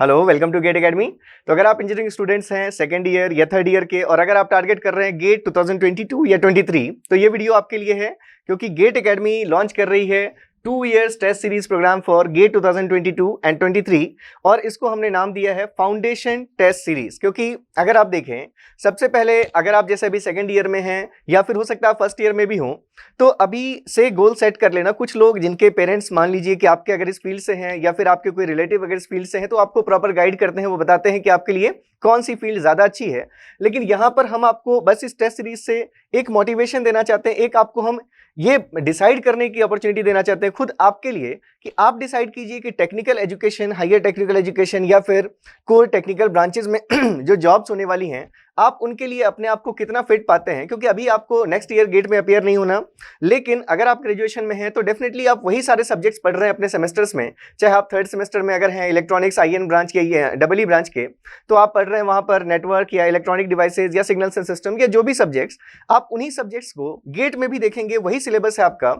Hello, welcome to GATE academy. तो अगर आप इंजीनियरिंग स्टूडेंट्स हैं सेकंड ईयर या थर्ड ईयर के, और अगर आप टारगेट कर रहे हैं गेट 2022 या 23, तो ये वीडियो आपके लिए है, क्योंकि गेट एकेडमी लॉन्च कर रही है 2 years test series program for GATE 2022 and 23, और इसको हमने नाम दिया है फाउंडेशन टेस्ट सीरीज। क्योंकि अगर आप देखें, सबसे पहले अगर आप जैसे अभी सेकंड ईयर में हैं या फिर हो सकता है फर्स्ट ईयर में भी हो, तो अभी से गोल सेट कर लेना। कुछ लोग जिनके पेरेंट्स मान लीजिए कि आपके अगर इस फील्ड से हैं या फिर आपके कोई रिलेटिव अगर इस फील्ड से हैं, तो आपको प्रॉपर गाइड करते हैं, वो बताते हैं कि आपके लिए कौन सी फील्ड ज्यादा अच्छी है। लेकिन यहाँ पर हम आपको बस इस टेस्ट सीरीज से एक मोटिवेशन देना चाहते हैं, एक आपको हम ये डिसाइड करने की अपॉर्चुनिटी देना चाहते हैं खुद आपके लिए, कि आप डिसाइड कीजिए कि technical education, higher technical education या फिर कोर टेक्निकल ब्रांचेस में जो जॉब्स होने वाली हैं, आप उनके लिए अपने आप को कितना फिट पाते हैं। क्योंकि अभी आपको नेक्स्ट ईयर गेट में अपियर नहीं होना, लेकिन अगर आप ग्रेजुएशन में हैं तो डेफिनेटली आप वही सारे सब्जेक्ट्स पढ़ रहे हैं अपने सेमेस्टर्स में। चाहे आप थर्ड सेमेस्टर में अगर हैं इलेक्ट्रॉनिक्स IN ब्रांच के, ये डबल ई ब्रांच के, तो आप पढ़ रहे हैं वहां पर नेटवर्क या इलेक्ट्रॉनिक डिवाइसेज या सिग्नल्स एंड सिस्टम या जो भी सब्जेक्ट्स, आप उन्हीं सब्जेक्ट्स को गेट में भी देखेंगे, वही सिलेबस है आपका।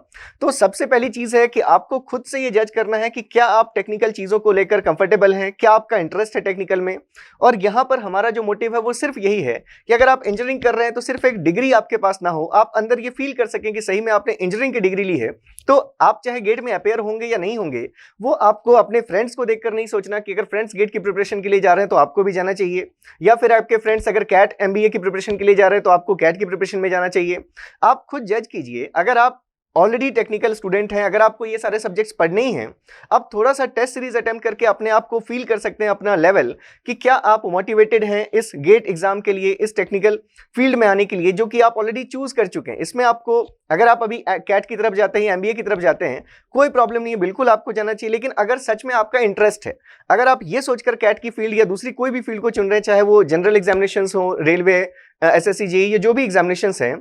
तो सबसे पहली चीज है कि आपको खुद से ये जज करना है कि क्या आप टेक्निकल चीजों को लेकर कंफर्टेबल हैं, क्या आपका इंटरेस्ट है टेक्निकल में। और यहाँ पर हमारा जो मोटिव है वो सिर्फ यही है कि अगर आप इंजीनियरिंग कर रहे हैं तो सिर्फ एक डिग्री आपके पास ना हो, आप अंदर ये फील कर सकें कि सही में आपने इंजीनियरिंग की डिग्री ली है। तो आप चाहे गेट में अपेयर होंगे या नहीं होंगे, वो आपको अपने फ्रेंड्स को देखकर नहीं सोचना कि अगर फ्रेंड्स गेट की प्रिपरेशन के लिए जा रहे हैं तो आपको भी जाना चाहिए, या फिर आपके फ्रेंड्स अगर कैट MBA की प्रिपरेशन के लिए जा रहे हैं तो आपको कैट की प्रिपरेशन में जाना चाहिए। आप खुद जज कीजिए। अगर आप ऑलरेडी टेक्निकल स्टूडेंट हैं, अगर आपको ये सारे सब्जेक्ट्स पढ़ने ही हैं, आप थोड़ा सा टेस्ट सीरीज अटेम्प्ट करके अपने आप को फील कर सकते हैं, अपना लेवल, कि क्या आप मोटिवेटेड हैं इस गेट एग्जाम के लिए, इस टेक्निकल फील्ड में आने के लिए, जो कि आप ऑलरेडी चूज कर चुके हैं। इसमें आपको, अगर आप अभी कैट की तरफ जाते हैं, MBA की तरफ जाते हैं, कोई प्रॉब्लम नहीं है, बिल्कुल आपको जाना चाहिए। लेकिन अगर सच में आपका इंटरेस्ट है, अगर आप ये सोचकर कैट की फील्ड या दूसरी कोई भी फील्ड को चुन रहे हैं, चाहे वो जनरल एग्जामिनेशंस हो, रेलवे, SSC JEE, ये जो भी एग्जामिनेशंस हैं,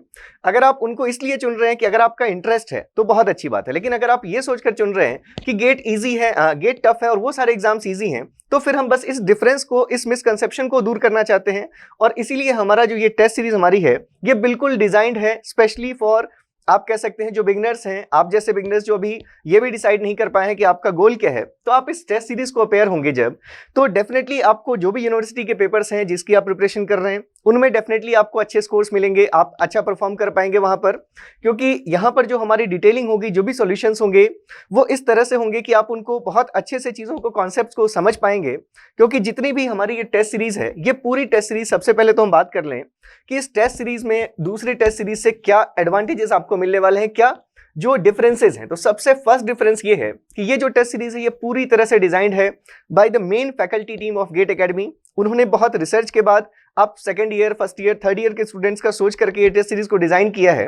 अगर आप उनको इसलिए चुन रहे हैं कि अगर आपका इंटरेस्ट है तो बहुत अच्छी बात है। लेकिन अगर आप ये सोचकर चुन रहे हैं कि गेट इजी है, गेट टफ है और वो सारे एग्जाम्स इजी हैं, तो फिर हम बस इस डिफरेंस को, इस मिसकंसेप्शन को दूर करना चाहते हैं। और इसीलिए हमारा जो ये टेस्ट सीरीज हमारी है, ये बिल्कुल डिजाइंड है स्पेशली फॉर, आप कह सकते हैं, जो बिगनर्स हैं, आप जैसे बिगनर्स जो अभी ये भी डिसाइड नहीं कर पाए हैं कि आपका गोल क्या है। तो आप इस टेस्ट सीरीज को अपेयर होंगे जब, तो डेफिनेटली आपको जो भी यूनिवर्सिटी के पेपर्स हैं जिसकी आप प्रिपरेशन कर रहे हैं, उनमें डेफिनेटली आपको अच्छे स्कोर्स मिलेंगे, आप अच्छा परफॉर्म कर पाएंगे वहां पर। क्योंकि यहाँ पर जो हमारी डिटेलिंग होगी, जो भी सॉल्यूशंस होंगे, वो इस तरह से होंगे कि आप उनको बहुत अच्छे से चीज़ों को, कॉन्सेप्ट्स को समझ पाएंगे। क्योंकि जितनी भी हमारी ये टेस्ट सीरीज है, ये पूरी टेस्ट सीरीज, सबसे पहले तो हम बात कर लें कि इस टेस्ट सीरीज में दूसरी टेस्ट सीरीज से क्या एडवांटेजेस आपको मिलने वाले हैं, क्या जो डिफरेंसेस हैं। तो सबसे फर्स्ट डिफरेंस ये है कि ये जो टेस्ट सीरीज है, ये पूरी तरह से डिजाइंड है by the main faculty team of GATE academy. उन्होंने बहुत रिसर्च के बाद, आप second year, first year, third year के स्टूडेंट्स का सोच करके ये टेस्ट सीरीज को डिजाइन किया है।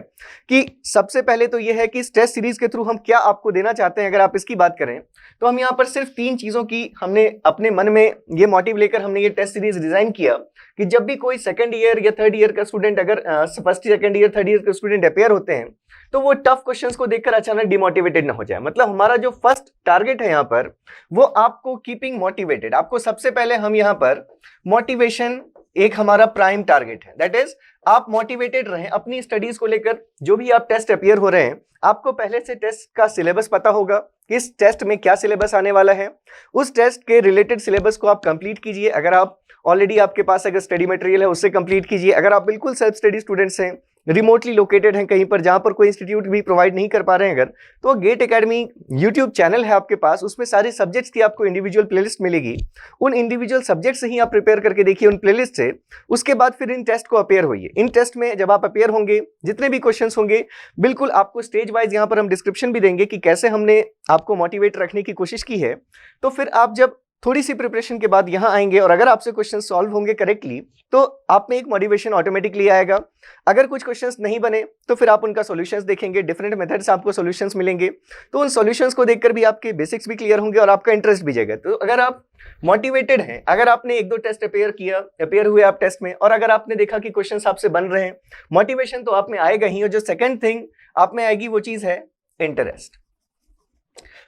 कि सबसे पहले तो ये है कि इस टेस्ट सीरीज के थ्रू हम क्या आपको देना चाहते हैं। अगर आप इसकी बात करें तो हम यहाँ पर सिर्फ 3 चीजों की, हमने अपने मन में ये मोटिव लेकर हमने ये टेस्ट सीरीज डिजाइन किया कि जब भी कोई सेकंड ईयर या थर्ड ईयर का स्टूडेंट, अगर first, second year, third year के स्टूडेंट अपेयर होते हैं, तो वो टफ क्वेश्चंस को देखकर अचानक डिमोटिवेटेड ना हो जाए। मतलब हमारा जो फर्स्ट टारगेट है यहाँ पर, वो आपको कीपिंग मोटिवेटेड। आपको सबसे पहले हम यहाँ पर मोटिवेशन, एक हमारा प्राइम टारगेट है, दैट इज आप मोटिवेटेड रहें अपनी स्टडीज को लेकर। जो भी आप टेस्ट अपियर हो रहे हैं, आपको पहले से टेस्ट का सिलेबस पता होगा कि इस टेस्ट में क्या सिलेबस आने वाला है। उस टेस्ट के रिलेटेड सिलेबस को आप कंप्लीट कीजिए। अगर आप ऑलरेडी, आपके पास अगर स्टडी मटेरियल है, उससे कंप्लीट कीजिए। अगर आप बिल्कुल सेल्फ स्टडी स्टूडेंट्स हैं, रिमोटली लोकेटेड हैं कहीं पर, जहां पर कोई इंस्टीट्यूट भी प्रोवाइड नहीं कर पा रहे हैं अगर, तो गेट एकेडमी यूट्यूब चैनल है आपके पास, उसमें सारे सब्जेक्ट्स की आपको इंडिविजुअल प्लेलिस्ट मिलेगी। उन इंडिविजुअल सब्जेक्ट से ही आप प्रिपेयर करके देखिए उन प्लेलिस्ट से। उसके बाद फिर इन टेस्ट को अपेयर होइए। इन टेस्ट में जब आप अपेयर होंगे, जितने भी क्वेश्चंस होंगे, बिल्कुल आपको स्टेज वाइज यहाँ पर हम डिस्क्रिप्शन भी देंगे कि कैसे हमने आपको मोटिवेट रखने की कोशिश की है। तो फिर आप जब थोड़ी सी प्रिपरेशन के बाद यहाँ आएंगे और अगर आपसे क्वेश्चन सॉल्व होंगे करेक्टली, तो आप में एक मोटिवेशन ऑटोमेटिकली आएगा। अगर कुछ क्वेश्चंस नहीं बने तो फिर आप उनका सॉल्यूशंस देखेंगे, डिफरेंट मेथड्स आपको सॉल्यूशंस मिलेंगे। तो उन सॉल्यूशंस को देखकर भी आपके बेसिक्स भी क्लियर होंगे और आपका इंटरेस्ट भी जाएगा। तो अगर आप मोटिवेटेड हैं, अगर आपने 1-2 टेस्ट अपेयर हुए आप टेस्ट में, और अगर आपने देखा कि क्वेश्चंस आपसे बन रहे हैं, मोटिवेशन तो आप में आएगा ही। और जो सेकेंड थिंग आप में आएगी वो चीज है इंटरेस्ट।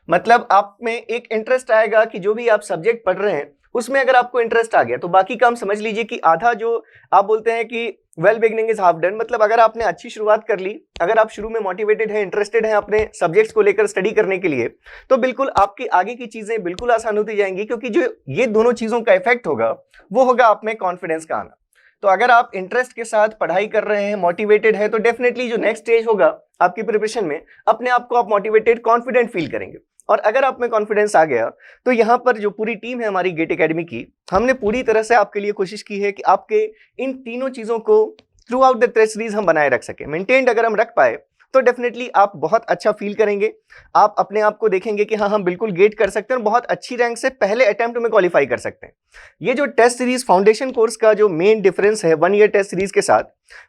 मतलब आप में एक इंटरेस्ट आएगा कि जो भी आप सब्जेक्ट पढ़ रहे हैं उसमें अगर आपको इंटरेस्ट आ गया तो बाकी काम समझ लीजिए कि आधा जो आप बोलते हैं कि well beginning is half done, मतलब अगर आपने अच्छी शुरुआत कर ली, अगर आप शुरू में मोटिवेटेड है, इंटरेस्टेड है अपने सब्जेक्ट्स को लेकर स्टडी करने के लिए, तो बिल्कुल आपकी आगे की चीजें बिल्कुल आसान होती जाएंगी, क्योंकि जो ये दोनों चीजों का इफेक्ट होगा वो होगा आप में कॉन्फिडेंस का आना। तो अगर आप इंटरेस्ट के साथ पढ़ाई कर रहे हैं, मोटिवेटेड है, तो डेफिनेटली जो नेक्स्ट स्टेज होगा आपकी प्रिपरेशन में, अपने आप को आप मोटिवेटेड कॉन्फिडेंट फील करेंगे। और अगर आप में कॉन्फिडेंस आ गया तो यहाँ पर जो पूरी टीम है हमारी गेट एकेडमी की, हमने पूरी तरह से आपके लिए कोशिश की है कि आपके इन तीनों चीजों को throughout the test series हम बनाए रख सके। मेंटेन्ड अगर हम रख पाए तो डेफिनेटली आप बहुत अच्छा फील करेंगे, आप अपने आप को देखेंगे कि हाँ हम बिल्कुल गेट कर सकते हैं और बहुत अच्छी रैंक से पहले अटेम्प्ट में क्वालिफाई कर सकते हैं। ये जो टेस्ट सीरीज फाउंडेशन कोर्स का जो मेन डिफरेंस है 1 ईयर टेस्ट सीरीज के साथ,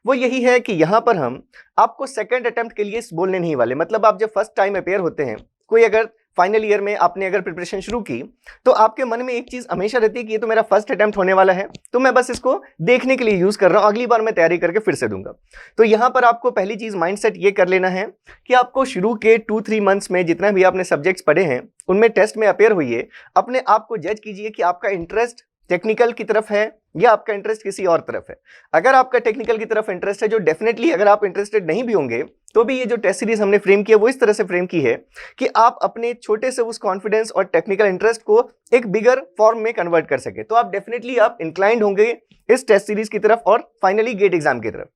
वो यही है कि यहाँ पर हम आपको सेकंड अटेम्प्ट के लिए बोलने नहीं वाले। मतलब आप जब फर्स्ट टाइम अपेयर होते हैं, कोई अगर फाइनल ईयर में आपने अगर प्रिपरेशन शुरू की, तो आपके मन में एक चीज हमेशा रहती है कि ये तो मेरा फर्स्ट अटेम्प्ट होने वाला है, तो मैं बस इसको देखने के लिए यूज कर रहा हूं, अगली बार मैं तैयारी करके फिर से दूंगा। तो यहां पर आपको पहली चीज माइंडसेट ये कर लेना है कि आपको शुरू के 2-3 मंथ्स में जितना भी आपने सब्जेक्ट्स पढ़े हैं उनमें टेस्ट में अपेयर हुई, अपने आप को जज कीजिए कि आपका इंटरेस्ट टेक्निकल की तरफ है या आपका इंटरेस्ट किसी और तरफ है। अगर आपका टेक्निकल की तरफ इंटरेस्ट है, जो डेफिनेटली अगर आप इंटरेस्टेड नहीं भी होंगे तो भी ये जो टेस्ट सीरीज हमने फ्रेम की है वो इस तरह से फ्रेम की है कि आप अपने छोटे से उस कॉन्फिडेंस और टेक्निकल इंटरेस्ट को एक बिगर फॉर्म में कन्वर्ट कर सके, तो आप डेफिनेटली आप इंक्लाइंड होंगे इस टेस्ट सीरीज की तरफ और फाइनली गेट एग्जाम की तरफ।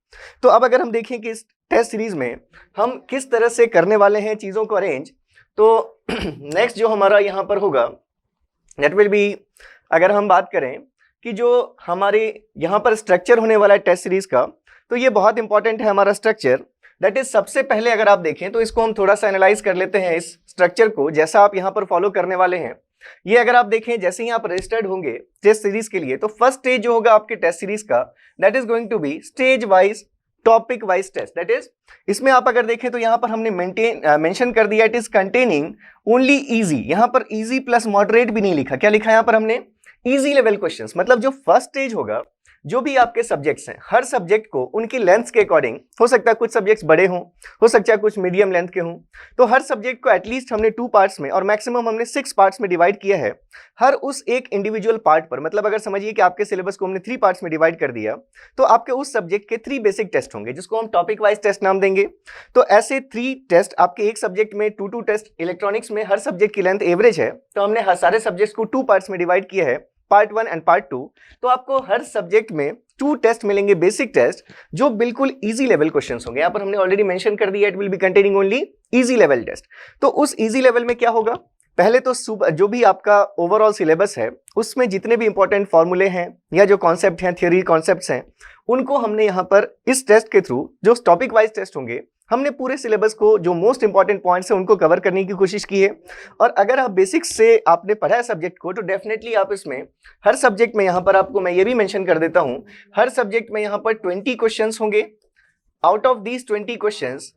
तो अब अगर हम देखें कि इस टेस्ट सीरीज में हम किस तरह से करने वाले हैं चीजों को अरेंज, तो नेक्स्ट जो हमारा यहाँ पर होगा दैट विल बी, अगर हम बात करें कि जो हमारे यहाँ पर स्ट्रक्चर होने वाला है टेस्ट सीरीज का, तो ये बहुत इंपॉर्टेंट है हमारा स्ट्रक्चर। दैट इज सबसे पहले अगर आप देखें तो इसको हम थोड़ा सा एनालाइज कर लेते हैं इस स्ट्रक्चर को, जैसा आप यहाँ पर फॉलो करने वाले हैं। ये अगर आप देखें जैसे ही आप रजिस्टर्ड होंगे टेस्ट सीरीज के लिए, तो फर्स्ट स्टेज जो होगा आपके टेस्ट सीरीज का that is going to be stage wise topic wise test. That is, इसमें आप अगर देखें तो यहाँ पर हमने मेंशन कर दिया it is containing only easy. यहाँ पर इजी प्लस मॉडरेट भी नहीं लिखा, क्या लिखा है यहाँ पर हमने? Easy level questions. मतलब जो फर्स्ट स्टेज होगा, जो भी आपके सब्जेक्ट्स हैं, हर सब्जेक्ट को उनकी लेंथ के अकॉर्डिंग, हो सकता है कुछ सब्जेक्ट्स बड़े हों, हो सकता है कुछ मीडियम लेंथ के हों, तो हर सब्जेक्ट को एटलीस्ट हमने 2 पार्ट्स में और मैक्सिमम हमने 6 पार्ट्स में डिवाइड किया है। हर उस एक इंडिविजुअल पार्ट पर, मतलब अगर समझिए कि आपके सिलेबस को हमने 3 पार्ट्स में डिवाइड कर दिया, तो आपके उस सब्जेक्ट के 3 बेसिक टेस्ट होंगे जिसको हम टॉपिक वाइज टेस्ट नाम देंगे। तो ऐसे 3 टेस्ट आपके एक सब्जेक्ट में, 2 टेस्ट। इलेक्ट्रॉनिक्स में हर सब्जेक्ट की लेंथ एवरेज है, तो हमने हर सारे सब्जेक्ट्स को 2 पार्ट्स में डिवाइड किया है, पार्ट 1 एंड पार्ट 2। तो आपको हर सब्जेक्ट में 2 टेस्ट मिलेंगे, बेसिक टेस्ट, जो बिल्कुल इजी लेवल क्वेश्चंस होंगे। यहाँ पर हमने ऑलरेडी मेंशन कर दिया it will be containing only easy level test. तो उस इजी लेवल में क्या होगा, पहले तो जो भी आपका ओवरऑल सिलेबस है उसमें जितने भी इंपॉर्टेंट फॉर्मूले हैं या जो कॉन्सेप्ट हैं, थियोरी कॉन्सेप्ट्स हैं, उनको हमने यहाँ पर इस टेस्ट के थ्रू, जो टॉपिक वाइज टेस्ट होंगे, हमने पूरे सिलेबस को जो मोस्ट इंपॉर्टेंट पॉइंट्स हैं उनको कवर करने की कोशिश की है। और अगर आप बेसिक्स से आपने पढ़ा है सब्जेक्ट को, तो डेफिनेटली आप इसमें हर सब्जेक्ट में, यहाँ पर आपको मैं ये भी मेंशन कर देता हूँ, हर सब्जेक्ट में यहाँ पर 20 क्वेश्चंस होंगे। Out of these 20 questions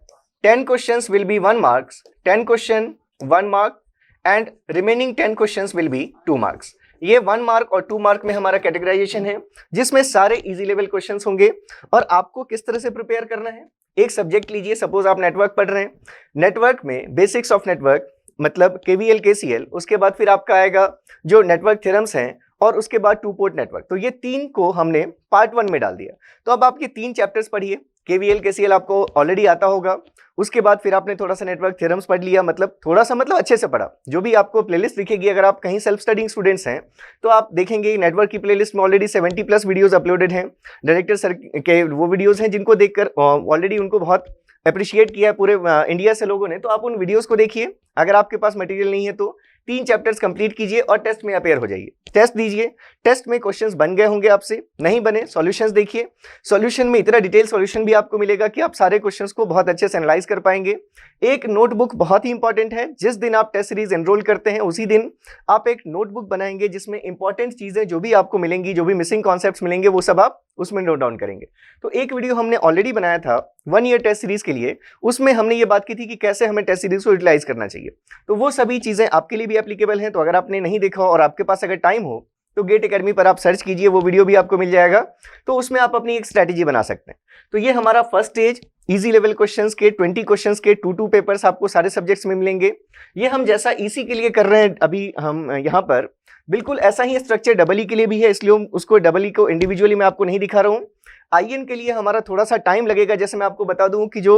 10 questions will be 1 marks, 10 question 1 mark and remaining 10 questions will be 2 marks. ये 1 मार्क और 2 मार्क में हमारा कैटेगराइजेशन है, जिसमें सारे इजी लेवल क्वेश्चंस होंगे। और आपको किस तरह से प्रिपेयर करना है, एक सब्जेक्ट लीजिए, सपोज आप नेटवर्क पढ़ रहे हैं, नेटवर्क में बेसिक्स ऑफ नेटवर्क मतलब KVL KCL, उसके बाद फिर आपका आएगा जो नेटवर्क थ्योरम्स हैं, और उसके बाद 2 पोर्ट नेटवर्क। तो ये 3 को हमने पार्ट 1 में डाल दिया। तो अब आपके 3 चैप्टर्स पढ़िए, KVL KCL आपको ऑलरेडी आता होगा, उसके बाद फिर आपने थोड़ा सा नेटवर्क थ्योरम्स पढ़ लिया, मतलब थोड़ा सा मतलब अच्छे से पढ़ा। जो भी आपको प्लेलिस्ट दिखेगी, अगर आप कहीं सेल्फ स्टडिंग स्टूडेंट्स हैं तो आप देखेंगे नेटवर्क की प्लेलिस्ट में ऑलरेडी 70+ वीडियोस अपलोडेड हैं। डायरेक्टर सर के वो वीडियोस हैं जिनको देखकर ऑलरेडी उनको बहुत अप्रिशिएट किया है पूरे इंडिया से लोगों ने। तो आप उन वीडियोस को देखिए। अगर आपके पास मटेरियल नहीं है तो 3 चैप्टर्स कंप्लीट कीजिए और टेस्ट में अपेयर हो जाइए। टेस्ट दीजिए, टेस्ट में क्वेश्चंस बन गए होंगे आपसे, नहीं बने सॉल्यूशंस देखिए। सॉल्यूशन में इतना डिटेल सॉल्यूशन भी आपको मिलेगा कि आप सारे क्वेश्चंस को बहुत अच्छे से एनालाइज कर पाएंगे। एक नोटबुक बहुत ही इंपॉर्टेंट है, जिस दिन आप टेस्ट सीरीज एनरोल करते हैं उसी दिन आप एक नोटबुक बनाएंगे जिसमें इंपॉर्टेंट चीजें जो भी आपको मिलेंगी, जो भी मिसिंग कॉन्सेप्ट्स मिलेंगे, वो सब आप उसमें नोट डाउन करेंगे। तो एक वीडियो हमने ऑलरेडी बनाया था 1 ईयर टेस्ट सीरीज के लिए, उसमें हमने ये बात की थी कि कैसे हमें टेस्ट सीरीज को यूटिलाइज करना चाहिए। तो वो सभी चीजें आपके लिए भी एप्लीकेबल हैं। तो अगर आपने नहीं देखा और आपके पास अगर टाइम हो तो गेट एकेडमी पर आप सर्च कीजिए, वो वीडियो भी आपको मिल जाएगा। तो उसमें आप अपनी एक स्ट्रैटेजी बना सकते हैं। तो ये हमारा first stage, easy level questions के 20 क्वेश्चंस के 2 पेपर्स आपको सारे सब्जेक्ट्स में मिलेंगे। ये हम जैसा ईसी के लिए कर रहे हैं अभी हम यहाँ पर, बिल्कुल ऐसा ही स्ट्रक्चर डबल ई के लिए भी है, इसलिए उसको डबल ई को इंडिविजुअली मैं आपको नहीं दिखा रहा हूँ। आईएन के लिए हमारा थोड़ा सा टाइम लगेगा। जैसे मैं आपको बता दूं कि जो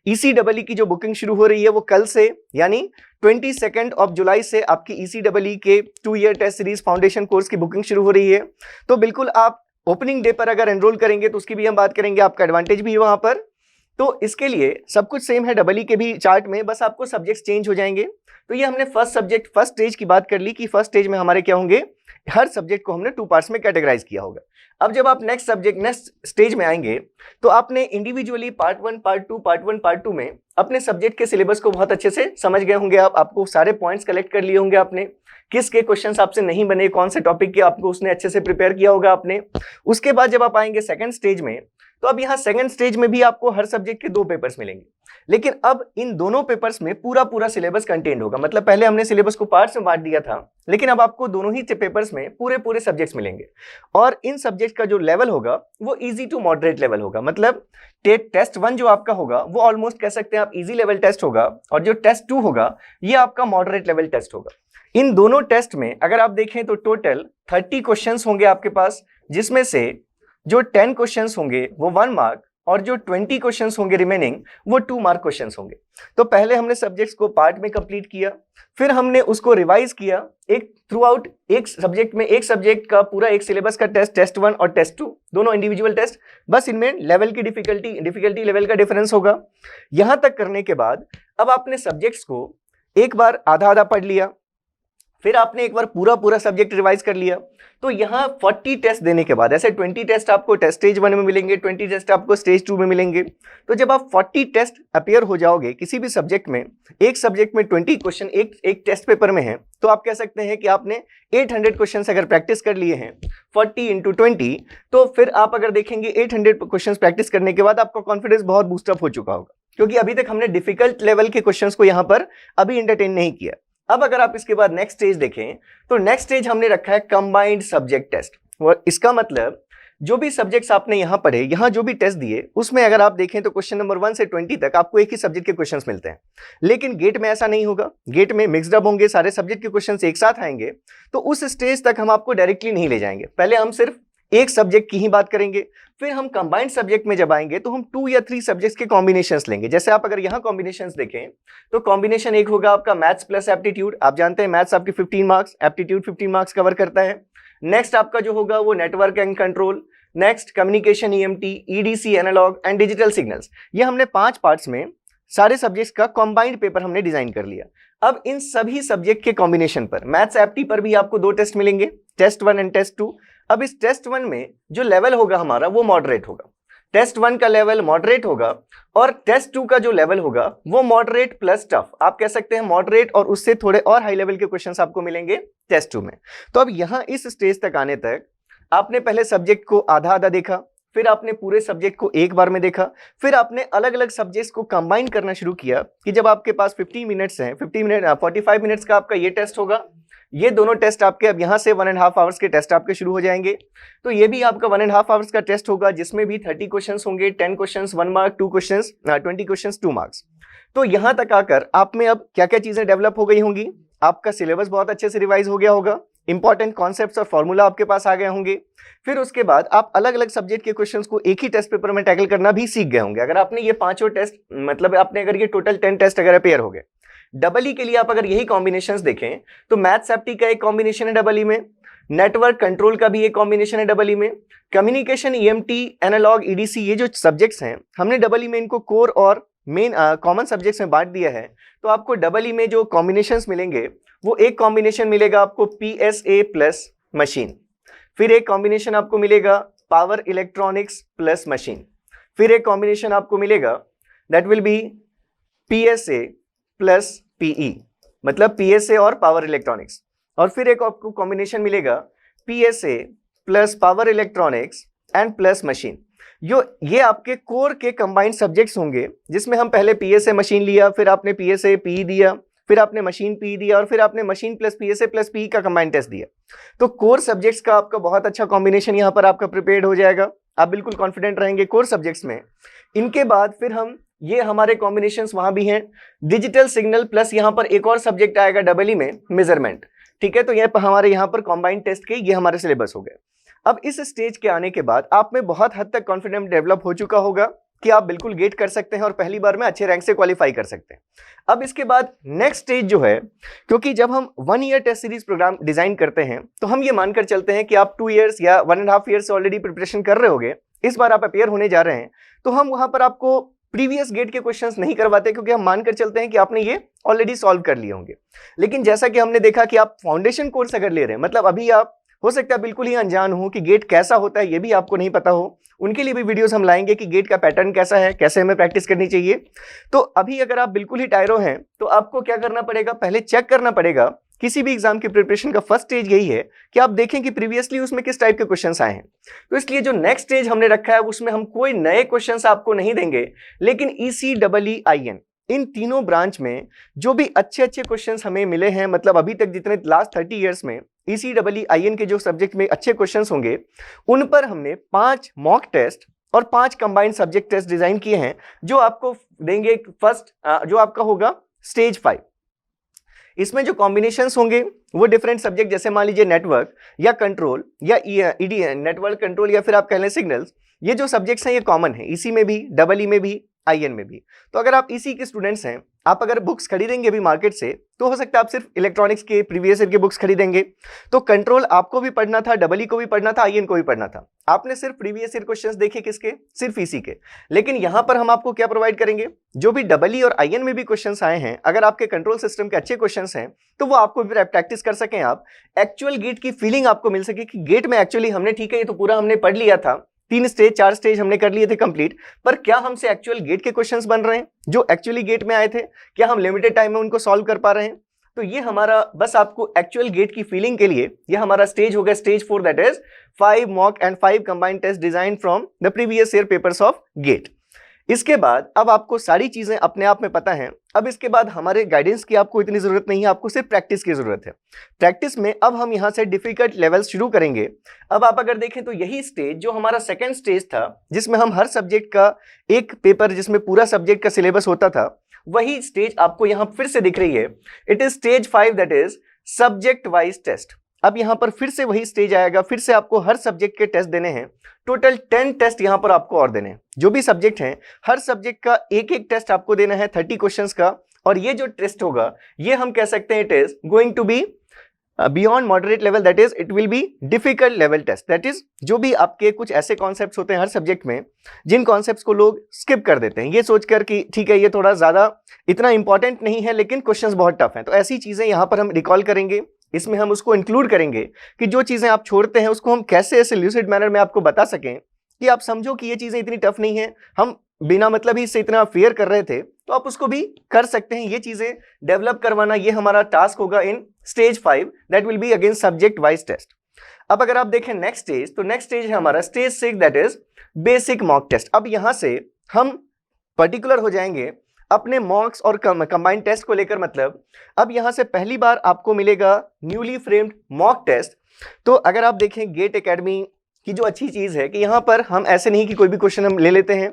ECEE की जो बुकिंग शुरू हो रही है वो कल से, यानी 22 जुलाई से आपकी ECEE के 2 year test series foundation course की बुकिंग शुरू हो रही है। तो बिल्कुल आप ओपनिंग डे पर अगर एनरोल करेंगे तो उसकी भी हम बात करेंगे, आपका एडवांटेज भी है वहां पर। तो इसके लिए सब कुछ सेम है डबल ई के भी चार्ट में, बस आपको सब्जेक्ट्स चेंज हो जाएंगे। तो ये हमने फर्स्ट स्टेज की बात कर ली कि फर्स्ट स्टेज में हमारे क्या होंगे, हर सब्जेक्ट को हमने 2 पार्ट्स में कैटेगराइज किया होगा। अब जब आप नेक्स्ट स्टेज में आएंगे तो आपने इंडिविजुअली पार्ट 1 पार्ट 2 में अपने सब्जेक्ट के सिलेबस को बहुत अच्छे से समझ गए होंगे। आपको सारे पॉइंट्स कलेक्ट कर लिए होंगे आपने, किसके क्वेश्चंस आपसे नहीं बने, कौन से टॉपिक के आपको उसने अच्छे से प्रिपेयर किया होगा आपने। उसके बाद जब आप आएंगे सेकंड स्टेज में, तो अब यहाँ सेकंड स्टेज में भी आपको हर सब्जेक्ट के 2 पेपर्स मिलेंगे, लेकिन अब इन दोनों पेपर्स में पूरा सिलेबस कंटेंट होगा। मतलब पहले हमने सिलेबस को पार्ट्स में बांट दिया था, लेकिन अब आपको दोनों ही पेपर्स में पूरे सब्जेक्ट्स मिलेंगे। और इन सब्जेक्ट का जो लेवल होगा वो इजी टू मॉडरेट लेवल होगा। मतलब टेस्ट 1 जो आपका होगा वो ऑलमोस्ट कह सकते हैं आप इजी लेवल टेस्ट होगा, और जो टेस्ट 2 होगा ये आपका मॉडरेट लेवल टेस्ट होगा। इन दोनों टेस्ट में अगर आप देखें तो टोटल 30 क्वेश्चंस होंगे आपके पास, जिसमें से जो 10 क्वेश्चंस होंगे वो 1 मार्क, और जो 20 क्वेश्चंस होंगे रिमेनिंग वो 2 मार्क क्वेश्चंस होंगे। तो पहले हमने सब्जेक्ट्स को पार्ट में कंप्लीट किया, फिर हमने उसको रिवाइज किया एक थ्रू आउट, एक सब्जेक्ट का पूरा एक सिलेबस का टेस्ट 1 और टेस्ट 2 दोनों इंडिविजुअल टेस्ट, बस इनमें लेवल की डिफिकल्टी लेवल का डिफरेंस होगा। यहां तक करने के बाद अब आपने सब्जेक्ट्स को एक बार आधा पढ़ लिया, फिर आपने एक बार पूरा सब्जेक्ट रिवाइज कर लिया। तो यहाँ 40 टेस्ट देने के बाद, ऐसे 20 टेस्ट आपको स्टेज 1 में मिलेंगे, 20 टेस्ट आपको स्टेज 2 में मिलेंगे। तो जब आप 40 टेस्ट अपियर हो जाओगे किसी भी सब्जेक्ट में, एक सब्जेक्ट में 20 क्वेश्चन एक टेस्ट पेपर में है, तो आप कह सकते हैं कि आपने 800 क्वेश्चन अगर प्रैक्टिस कर लिए हैं 40 × 20, तो फिर आप अगर देखेंगे 800 क्वेश्चन प्रैक्टिस करने के बाद आपका कॉन्फिडेंस बहुत बूस्टअप हो चुका होगा, क्योंकि अभी तक हमने डिफिकल्ट लेवल के क्वेश्चंस को यहाँ पर अभी एंटरटेन नहीं किया। अब अगर आप इसके बाद नेक्स्ट स्टेज देखें तो नेक्स्ट स्टेज हमने रखा है कंबाइंड सब्जेक्ट टेस्ट। और इसका मतलब जो भी सब्जेक्ट्स आपने यहाँ पढ़े, यहाँ जो भी टेस्ट दिए, उसमें अगर आप देखें तो क्वेश्चन नंबर 1 से 20 तक आपको एक ही सब्जेक्ट के क्वेश्चंस मिलते हैं। लेकिन गेट में ऐसा नहीं होगा, गेट में मिक्सड अप होंगे, सारे सब्जेक्ट के क्वेश्चंस एक साथ आएंगे। तो उस स्टेज तक हम आपको डायरेक्टली नहीं ले जाएंगे, पहले हम सिर्फ एक सब्जेक्ट की ही बात करेंगे। फिर हम कंबाइंड सब्जेक्ट में जब आएंगे तो हम 2 या 3 सब्जेक्ट्स के कॉम्बिनेशंस लेंगे। जैसे आप अगर यहाँ कॉम्बिनेशंस देखें तो कॉम्बिनेशन एक होगा आपका मैथ्स प्लस एप्टीट्यूड। आप जानते हैं मैथ्स आपकी 15 मार्क्स, एप्टीट्यूड 15 मार्क्स कवर करता है। नेक्स्ट आपका जो होगा वो network and control, next communication EMT, EDC analogue and digital signals. ये हमने 5 पार्ट्स में सारे सब्जेक्ट्स का कंबाइंड पेपर हमने डिजाइन कर लिया। अब इन सभी सब्जेक्ट के कॉम्बिनेशन पर मैथ्स एप्टी पर भी आपको 2 टेस्ट मिलेंगे, टेस्ट 1 एंड टेस्ट 2। अब इस टेस्ट 1 में जो लेवल होगा हमारा वो मॉडरेट होगा, टेस्ट 1 का लेवल मॉडरेट होगा, और टेस्ट 2 का जो लेवल होगा वो मॉडरेट प्लस टफ, आप कह सकते हैं मॉडरेट और उससे थोड़े और हाई लेवल के क्वेश्चंस आपको मिलेंगे टेस्ट 2 में। तो अब यहाँ इस स्टेज तक आने तक आपने पहले सब्जेक्ट को आधा देखा, फिर आपने पूरे सब्जेक्ट को एक बार में देखा, फिर आपने अलग अलग सब्जेक्ट्स को कंबाइन करना शुरू किया कि जब आपके पास 45 मिनट्स का आपका ये टेस्ट होगा, ये दोनों टेस्ट आपके अब यहाँ से 1.5 आवर्स के टेस्ट आपके शुरू हो जाएंगे। तो ये भी आपका 1.5 आवर्स का टेस्ट होगा, जिसमें भी 30 क्वेश्चंस होंगे, 10 क्वेश्चंस 1 मार्क, 20 क्वेश्चंस 2 मार्क्स। तो यहाँ तक आकर आप में अब क्या क्या चीजें डेवलप हो गई होंगी, आपका सिलेबस बहुत अच्छे से रिवाइज हो गया होगा, इंपॉर्टेंट कॉन्सेप्ट्स और फॉर्मूला आपके पास आ गए होंगे। फिर उसके बाद आप अलग अलग सब्जेक्ट के क्वेश्चंस को एक ही टेस्ट पेपर में टैकल करना भी सीख गए होंगे। अगर आपने ये 5 टेस्ट, मतलब आपने अगर ये टोटल 10 टेस्ट अगर अपेयर हो गए, डबल ई के लिए आप अगर यही कॉम्बिनेशंस देखें तो मैथ्स एप्टी का एक कॉम्बिनेशन है डबल ई में, नेटवर्क कंट्रोल का भी एक कॉम्बिनेशन है डबल ई में, कम्युनिकेशन EMT एनालॉग EDC, ये जो सब्जेक्ट्स हैं हमने डबल ई में इनको कोर और मेन कॉमन सब्जेक्ट्स में बांट दिया है। तो आपको डबल ई में जो कॉम्बिनेशंस मिलेंगे वो एक कॉम्बिनेशन मिलेगा आपको PSA प्लस मशीन, फिर एक कॉम्बिनेशन आपको मिलेगा पावर इलेक्ट्रॉनिक्स प्लस मशीन, फिर एक कॉम्बिनेशन आपको मिलेगा that will B PSA plus PE, मतलब PSA और पावर इलेक्ट्रॉनिक्स, और फिर एक आपको कॉम्बिनेशन मिलेगा PSA plus power electronics and plus machine. ये आपके कोर के कंबाइंड सब्जेक्ट्स होंगे, जिसमें हम पहले PSA मशीन लिया, फिर आपने PSA PE दिया, फिर आपने मशीन PE दिया, और फिर आपने machine plus PSA plus PE का कंबाइंड टेस्ट दिया। तो कोर सब्जेक्ट्स का आपका बहुत अच्छा कॉम्बिनेशन यहाँ पर आपका प्रिपेयर्ड हो जाएगा, आप बिल्कुल कॉन्फिडेंट रहेंगे कोर सब्जेक्ट्स में। इनके बाद फिर हम ये हमारे कॉम्बिनेशंस वहां भी हैं, डिजिटल सिग्नल प्लस यहाँ पर एक और सब्जेक्ट आएगा डबल ई में, मेजरमेंट। ठीक है, तो ये हमारे यहाँ पर कॉम्बाइंड टेस्ट के ये हमारे सिलेबस हो गए। अब इस स्टेज के आने के बाद आप में बहुत हद तक कॉन्फिडेंस डेवलप हो चुका होगा कि आप बिल्कुल गेट कर सकते हैं और पहली बार में अच्छे रैंक से क्वालिफाई कर सकते हैं। अब इसके बाद नेक्स्ट स्टेज जो है, क्योंकि जब हम 1 year test series program design करते हैं तो हम ये मानकर चलते हैं कि आप 2 इयर्स या 1.5 ईयर्स से ऑलरेडी प्रिपरेशन कर रहे होगे, इस बार आप अपेयर होने जा रहे हैं, तो हम वहां पर आपको प्रीवियस गेट के क्वेश्चंस नहीं करवाते, क्योंकि हम मानकर चलते हैं कि आपने ये ऑलरेडी सॉल्व कर लिए होंगे। लेकिन जैसा कि हमने देखा कि आप फाउंडेशन कोर्स अगर ले रहे हैं, मतलब अभी आप हो सकता है बिल्कुल ही अनजान हो कि गेट कैसा होता है, ये भी आपको नहीं पता हो, उनके लिए भी वीडियोस हम लाएंगे कि गेट का पैटर्न कैसा है, कैसे हमें प्रैक्टिस करनी चाहिए। तो अभी अगर आप बिल्कुल ही टायरो हैं तो आपको क्या करना पड़ेगा, पहले चेक करना पड़ेगा। किसी भी एग्जाम की प्रिपरेशन का फर्स्ट स्टेज यही है कि आप देखें कि प्रीवियसली उसमें किस टाइप के क्वेश्चंस आए हैं। तो इसलिए जो नेक्स्ट स्टेज हमने रखा है उसमें हम कोई नए क्वेश्चंस आपको नहीं देंगे, लेकिन ECEEIN इन तीनों ब्रांच में जो भी अच्छे क्वेश्चंस हमें मिले हैं, मतलब अभी तक जितने लास्ट 30 इयर्स में ECEEIN के जो सब्जेक्ट में अच्छे क्वेश्चंस होंगे, उन पर हमने 5 मॉक टेस्ट और 5 कंबाइंड सब्जेक्ट टेस्ट डिजाइन किए हैं, जो आपको देंगे फर्स्ट, जो आपका होगा स्टेज 5। इसमें जो कॉम्बिनेशंस होंगे वो डिफरेंट सब्जेक्ट, जैसे मान लीजिए नेटवर्क या कंट्रोल या EDN, नेटवर्क कंट्रोल, या फिर आप कह लें सिग्नल्स, ये जो सब्जेक्ट्स हैं ये कॉमन है, EC में भी, EE में भी, IN में भी। तो अगर आप EC के स्टूडेंट्स हैं, आप अगर बुक्स खरीदेंगे अभी मार्केट से, तो हो सकता है आप सिर्फ इलेक्ट्रॉनिक्स के प्रीवियस ईयर के बुक्स खरीदेंगे, तो कंट्रोल आपको भी पढ़ना था, EE को भी पढ़ना था, IN को भी पढ़ना था। आपने सिर्फ प्रीवियस ईयर क्वेश्चंस देखे किसके, सिर्फ EC के। लेकिन यहां पर हम आपको क्या प्रोवाइड करेंगे, जो भी EE और IN में भी क्वेश्चंस आए हैं, अगर आपके कंट्रोल सिस्टम के अच्छे क्वेश्चंस हैं तो वो आपको भी प्रैक्टिस कर सकें, आप एक्चुअल गेट की फीलिंग आपको मिल सके कि गेट में एक्चुअली हमने, ठीक है ये तो पूरा हमने पढ़ लिया था, 3 स्टेज 4 स्टेज हमने कर लिए थे कंप्लीट, पर क्या हमसे एक्चुअल गेट के क्वेश्चंस बन रहे हैं जो एक्चुअली गेट में आए थे, क्या हम लिमिटेड टाइम में उनको सॉल्व कर पा रहे हैं। तो ये हमारा बस आपको एक्चुअल गेट की फीलिंग के लिए ये हमारा स्टेज हो गया, stage 4, that is 5 mock and 5 combined test design from the previous year papers of GATE. इसके बाद अब आपको सारी चीजें अपने आप में पता हैं। अब इसके बाद हमारे गाइडेंस की आपको इतनी जरूरत नहीं है, आपको सिर्फ प्रैक्टिस की जरूरत है। प्रैक्टिस में अब हम यहां से डिफिकल्ट लेवल्स शुरू करेंगे। अब आप अगर देखें तो यही स्टेज जो हमारा सेकंड स्टेज था, जिसमें हम हर सब्जेक्ट का एक पेपर, जिसमें पूरा सब्जेक्ट का सिलेबस होता था, वही स्टेज आपको यहां फिर से दिख रही है। It is stage 5, that is subject wise test. अब यहां पर फिर से वही स्टेज आएगा, फिर से आपको हर सब्जेक्ट के टेस्ट देने हैं। टोटल 10 टेस्ट यहां पर आपको और देने हैं। जो भी सब्जेक्ट हैं, हर सब्जेक्ट का एक टेस्ट आपको देना है 30 क्वेश्चंस का। और ये जो टेस्ट होगा, ये हम कह सकते हैं it is going to be beyond moderate level, that is it will be difficult level test. That is जो भी आपके कुछ ऐसे कॉन्सेप्ट्स होते हैं हर सब्जेक्ट में, जिन कॉन्सेप्ट्स को लोग स्किप कर देते हैं, ये सोचकर कि ठीक है ये थोड़ा ज्यादा इतना इंपॉर्टेंट नहीं है, लेकिन क्वेश्चंस बहुत टफ हैं। तो ऐसी चीजें यहां पर हम रिकॉल करेंगे, इसमें हम उसको इंक्लूड करेंगे कि जो चीजें आप छोड़ते हैं उसको हम कैसे ऐसे ल्यूसिड मैनर में आपको बता सकें कि आप समझो कि ये चीजें इतनी टफ नहीं है, हम बिना मतलब ही इससे इतना फेयर कर रहे थे, तो आप उसको भी कर सकते हैं। ये चीजें डेवलप करवाना, ये हमारा टास्क होगा in stage 5, that will be again subject wise test. अब अगर आप देखें नेक्स्ट स्टेज, तो नेक्स्ट स्टेज है हमारा stage 6, that is basic mock test. अब यहां से हम पर्टिकुलर हो जाएंगे अपने मॉक्स और कंबाइंड टेस्ट को लेकर। मतलब अब यहां से पहली बार आपको मिलेगा न्यूली फ्रेम्ड मॉक टेस्ट। तो अगर आप देखें गेट एकेडमी की जो अच्छी चीज है कि यहां पर हम ऐसे नहीं कि कोई भी क्वेश्चन हम ले लेते हैं,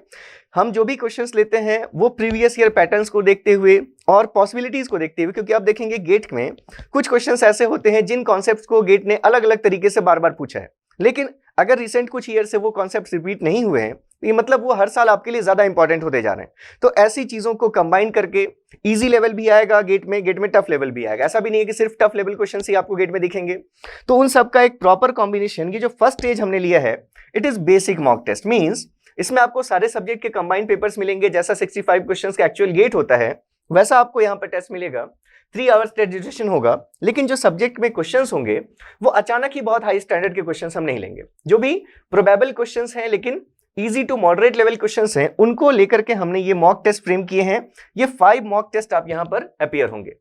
हम जो भी क्वेश्चंस लेते हैं वो प्रीवियस ईयर पैटर्न्स को देखते हुए और पॉसिबिलिटीज को देखते हुए, क्योंकि आप देखेंगे गेट में कुछ क्वेश्चंस ऐसे होते हैं जिन कॉन्सेप्ट्स को गेट ने अलग अलग तरीके से बार बार पूछा है, लेकिन अगर रिसेंट कुछ ईयर से वो कॉन्सेप्ट्स रिपीट नहीं हुए हैं, ये मतलब वो हर साल आपके लिए ज्यादा इंपॉर्टेंट होते जा रहे हैं। तो ऐसी चीजों को कंबाइन करके इजी लेवल भी आएगा गेट में टफ लेवल भी आएगा। ऐसा भी नहीं है कि सिर्फ टफ लेवल क्वेश्चन ही आपको गेट में दिखेंगे। तो उन सब का एक प्रॉपर कॉम्बिनेशन, ये जो फर्स्ट स्टेज हमने लिया है, it is basic mock test. Means इसमें आपको सारे सब्जेक्ट के कंबाइंड पेपर्स मिलेंगे। जैसा 65 क्वेश्चंस का एक्चुअल गेट होता है, वैसा आपको यहाँ पर टेस्ट मिलेगा। 3 आवर्स टेस्ट ड्यूरेशन होगा, लेकिन जो सब्जेक्ट में क्वेश्चंस होंगे वो अचानक ही बहुत हाई स्टैंडर्ड के क्वेश्चंस हम नहीं लेंगे। जो भी प्रोबेबल क्वेश्चंस हैं लेकिन easy to moderate level questions हैं, उनको लेकर के हमने ये मॉक टेस्ट फ्रेम किए हैं। ये 5 मॉक टेस्ट आप यहाँ पर अपीयर होंगे।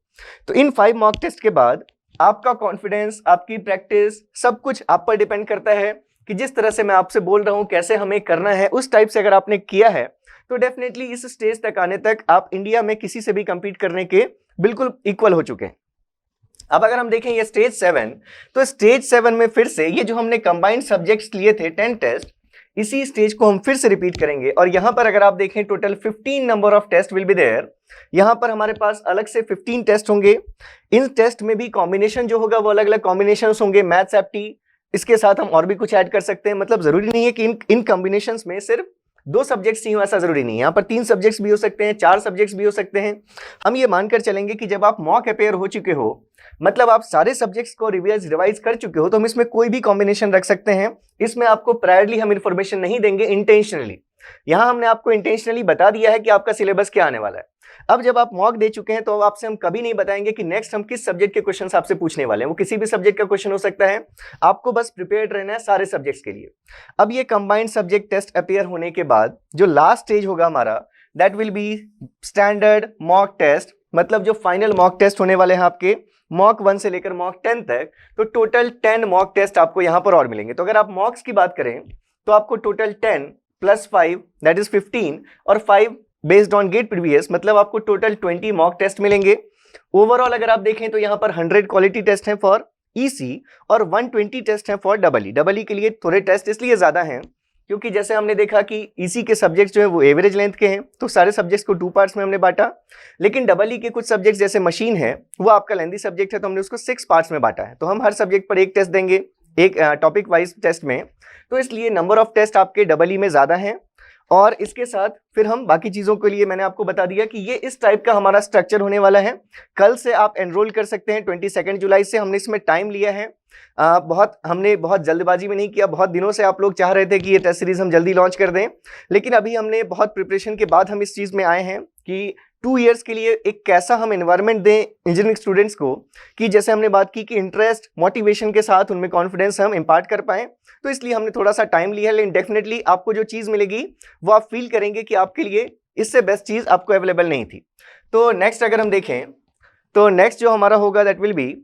तो इन 5 मॉक टेस्ट के बाद आपका कॉन्फिडेंस, आपकी प्रैक्टिस, सब कुछ आप पर डिपेंड करता है कि जिस तरह से मैं आपसे बोल रहा हूं कैसे हमें करना है, उस टाइप से अगर आपने किया है तो डेफिनेटली इस स्टेज तक आने तक आप इंडिया में किसी से भी कंपीट करने के बिल्कुल इक्वल हो चुके हैं। अब अगर हम देखें ये स्टेज 7, तो स्टेज 7 में फिर से ये जो हमने कंबाइंड सब्जेक्ट्स लिए थे 10 टेस्ट, इसी स्टेज को हम फिर से रिपीट करेंगे। और यहाँ पर अगर आप देखें total 15 number of test will be there. यहाँ पर हमारे पास अलग से 15 टेस्ट होंगे। इन टेस्ट में भी कॉम्बिनेशन जो होगा वो अलग अलग कॉम्बिनेशंस होंगे, मैथ्स एप्टी, इसके साथ हम और भी कुछ ऐड कर सकते हैं। मतलब जरूरी नहीं है कि इन कॉम्बिनेशंस में सिर्फ 2 सब्जेक्ट्स ही हो, ऐसा जरूरी नहीं है। यहाँ पर 3 सब्जेक्ट्स भी हो सकते हैं, 4 सब्जेक्ट्स भी हो सकते हैं। हम ये मानकर चलेंगे कि जब आप मॉक अपेयर हो चुके हो, मतलब आप सारे सब्जेक्ट्स को रिवाइज कर चुके हो, तो हम इसमें कोई भी कॉम्बिनेशन रख सकते हैं। इसमें आपको प्रायरली हम इंफॉर्मेशन नहीं देंगे, इंटेंशनली। यहाँ हमने आपको इंटेंशनली बता दिया है कि आपका सिलेबस क्या आने वाला है। अब जब आप मॉक दे चुके हैं तो आपसे हम कभी नहीं बताएंगे कि नेक्स्ट हम किस सब्जेक्ट के क्वेश्चंस आपसे पूछने वाले हैं। वो किसी भी सब्जेक्ट का क्वेश्चन हो सकता है, आपको बस प्रिपेयर्ड रहना है सारे सब्जेक्ट्स के लिए। अब ये कंबाइंड सब्जेक्ट टेस्ट अपीयर होने के बाद जो लास्ट स्टेज होगा हमारा, that will be standard mock test. मतलब जो फाइनल मॉक टेस्ट होने वाले हैं आपके मॉक 1 से लेकर मॉक 10 तक, तो टोटल 10 मॉक टेस्ट आपको यहाँ पर और मिलेंगे। तो अगर आप मॉक्स की बात करें तो आपको टोटल 10 + 5 दैट इज 15 और 5 बेस्ड ऑन गेट प्रीवियस, मतलब आपको टोटल 20 मॉक टेस्ट मिलेंगे। ओवरऑल अगर आप देखें तो यहाँ पर 100 क्वालिटी टेस्ट हैं फॉर ईसी और 120 टेस्ट हैं for double E. Double E के लिए थोड़े टेस्ट इसलिए ज्यादा हैं क्योंकि जैसे हमने देखा कि ईसी के सब्जेक्ट्स जो है वो एवरेज लेंथ के हैं, तो सारे सब्जेक्ट्स को 2 पार्ट्स में हमने बांटा। लेकिन डबल ई के कुछ सब्जेक्ट्स जैसे मशीन है वो आपका लेंथी सब्जेक्ट है, तो हमने उसको 6 पार्ट्स में बांटा है। तो हम हर सब्जेक्ट पर एक टेस्ट देंगे, एक टॉपिक वाइज टेस्ट में, तो इसलिए नंबर ऑफ टेस्ट आपके डबल ई में ज्यादा हैं। और इसके साथ फिर हम बाकी चीजों के लिए मैंने आपको बता दिया कि ये इस टाइप का हमारा स्ट्रक्चर होने वाला है। कल से आप एनरोल कर सकते हैं, 22 जुलाई से। हमने इसमें टाइम लिया है, हमने बहुत जल्दबाजी में नहीं किया। बहुत दिनों से आप लोग चाह रहे थे कि ये टेस्ट सीरीज हम जल्दी लॉन्च कर दें, लेकिन अभी हमने बहुत प्रिपरेशन के बाद हम इस चीज में आए हैं कि 2 इयर्स के लिए एक कैसा हम एनवायरनमेंट दें इंजीनियरिंग स्टूडेंट्स को कि जैसे हमने बात की कि इंटरेस्ट, मोटिवेशन के साथ उनमें कॉन्फिडेंस हम इम्पार्ट कर पाएं। तो इसलिए हमने थोड़ा सा टाइम लिया है, लेकिन डेफिनेटली आपको जो चीज़ मिलेगी वो आप फील करेंगे कि आपके लिए इससे बेस्ट चीज़ आपको अवेलेबल नहीं थी। तो नेक्स्ट अगर हम देखें तो नेक्स्ट जो हमारा होगा दैट विल बी,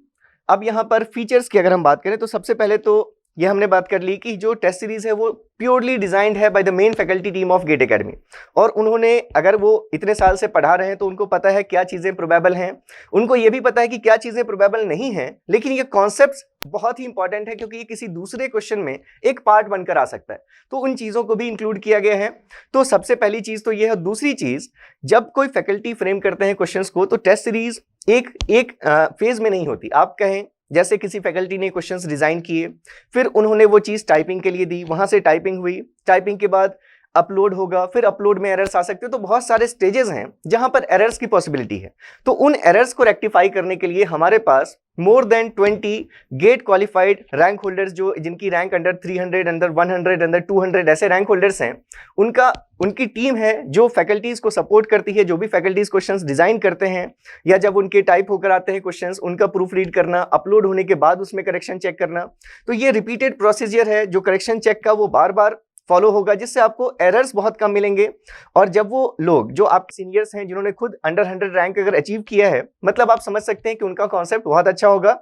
अब यहाँ पर फीचर्स की अगर हम बात करें तो सबसे पहले तो ये हमने बात कर ली कि जो टेस्ट सीरीज है वो प्योरली डिजाइंड है by the main faculty team of GATE academy. और उन्होंने, अगर वो इतने साल से पढ़ा रहे हैं तो उनको पता है क्या चीजें प्रोबेबल हैं, उनको ये भी पता है कि क्या चीजें प्रोबेबल नहीं हैं। लेकिन ये कॉन्सेप्ट्स बहुत ही इंपॉर्टेंट है क्योंकि ये किसी दूसरे क्वेश्चन में एक पार्ट बनकर आ सकता है, तो उन चीजों को भी इंक्लूड किया गया है। तो सबसे पहली चीज तो ये है। दूसरी चीज, जब कोई फैकल्टी फ्रेम करते हैं क्वेश्चंस को, तो टेस्ट सीरीज एक फेज में नहीं होती। आप कहें जैसे किसी फैकल्टी ने क्वेश्चंस डिजाइन किए, फिर उन्होंने वो चीज टाइपिंग के लिए दी, वहां से टाइपिंग हुई, टाइपिंग के बाद अपलोड होगा, फिर अपलोड में एरर्स आ सकते हैं। तो बहुत सारे स्टेजेस हैं जहां पर एरर्स की पॉसिबिलिटी है। तो उन एरर्स को रेक्टिफाई करने के लिए हमारे पास more than 20 GATE qualified rank holders, जो जिनकी रैंक अंडर 300, अंडर 100, अंडर 200 ऐसे रैंक होल्डर्स हैं, उनकी टीम है जो फैकल्टीज को सपोर्ट करती है। जो भी फैकल्टीज क्वेश्चंस डिजाइन करते हैं या जब उनके टाइप होकर आते हैं क्वेश्चंस, उनका प्रूफ रीड करना, अपलोड होने के बाद उसमें करेक्शन चेक करना। तो ये रिपीटेड प्रोसीजर है जो करेक्शन चेक का वो बार बार फॉलो होगा, जिससे आपको एरर्स बहुत कम मिलेंगे। और जब वो लोग जो आपके सीनियर्स हैं जिन्होंने खुद अंडर 100 रैंक अगर अचीव किया है, मतलब आप समझ सकते हैं कि उनका कॉन्सेप्ट बहुत अच्छा होगा।